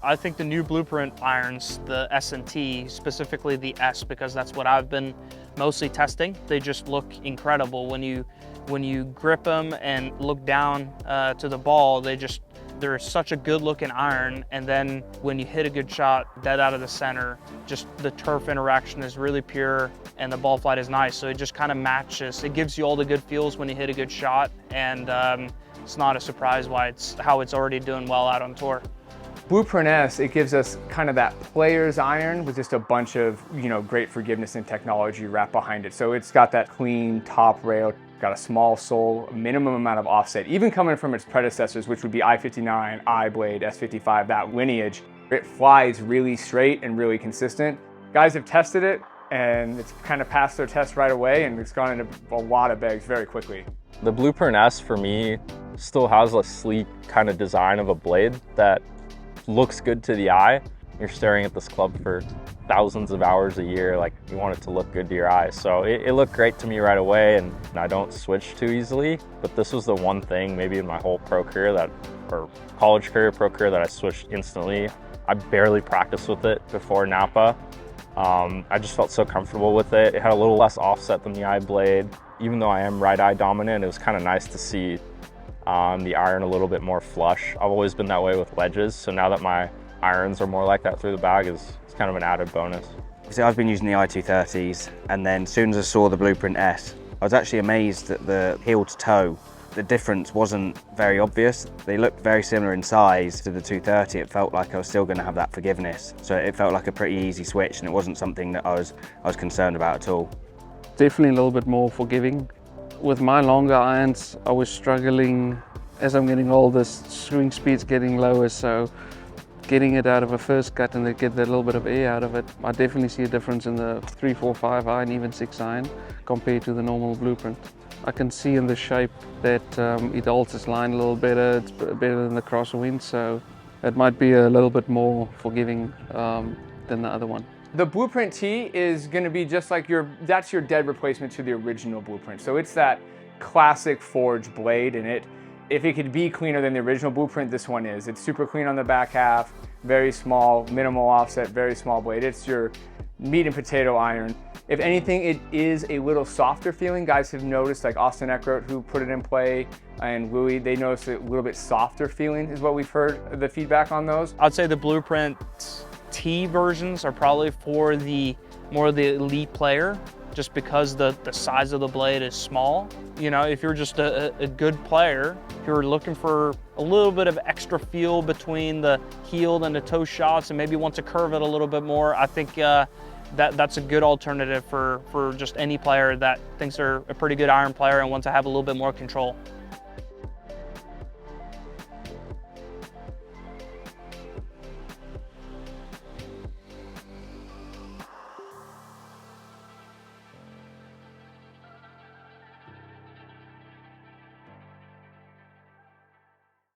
I think the new Blueprint irons, the S and T, specifically the S, because that's what I've been mostly testing, they just look incredible. When you grip them and look down to the ball, they're such a good looking iron, and then when you hit a good shot dead out of the center, just the turf interaction is really pure and the ball flight is nice. So it just kind of matches. It gives you all the good feels when you hit a good shot, and it's not a surprise how it's already doing well out on tour. Blueprint S, it gives us kind of that player's iron with just a bunch of, great forgiveness and technology wrapped behind it. So it's got that clean top rail, got a small sole, minimum amount of offset, even coming from its predecessors, which would be I-59, I-Blade, S55, that lineage. It flies really straight and really consistent. Guys have tested it, and it's kind of passed their test right away, and it's gone into a lot of bags very quickly. The Blueprint S, for me, still has a sleek kind of design of a blade that looks good to the eye. You're staring at this club for thousands of hours a year, like you want it to look good to your eyes. So it looked great to me right away, and I don't switch too easily, but this was the one thing maybe in my whole pro career or college career, pro career, that I switched instantly. I barely practiced with it before Napa. I just felt so comfortable with it. It had a little less offset than the I-Blade. Even though I am right eye dominant, it was kind of nice to see the iron a little bit more flush. I've always been that way with wedges, so now that my irons are more like that through the bag, it's kind of an added bonus. So I've been using the I230s, and then as soon as I saw the Blueprint S, I was actually amazed at the heel to toe. The difference wasn't very obvious. They looked very similar in size to the 230. It felt like I was still going to have that forgiveness. So it felt like a pretty easy switch, and it wasn't something that I was concerned about at all. Definitely a little bit more forgiving. With my longer irons, I was struggling as I'm getting older, swing speed's getting lower, so getting it out of a first cut and then get that little bit of air out of it, I definitely see a difference in the 3, 4, 5 iron, even 6 iron, compared to the normal Blueprint. I can see in the shape that it holds its line a little better, it's better than the crosswind, so it might be a little bit more forgiving than the other one. The Blueprint T is going to be just like that's your dead replacement to the original Blueprint. So it's that classic forged blade, and if it could be cleaner than the original Blueprint, this one is. It's super clean on the back half, very small, minimal offset, very small blade. It's your meat and potato iron. If anything, it is a little softer feeling. Guys have noticed, like Austin Eckert, who put it in play, and Louis, they noticed a little bit softer feeling is what we've heard, the feedback on those. I'd say the Blueprint T versions are probably for more of the elite player, just because the size of the blade is small. If you're just a good player, if you're looking for a little bit of extra feel between the heel and the toe shots and maybe want to curve it a little bit more, I think that's a good alternative for just any player that thinks they're a pretty good iron player and wants to have a little bit more control.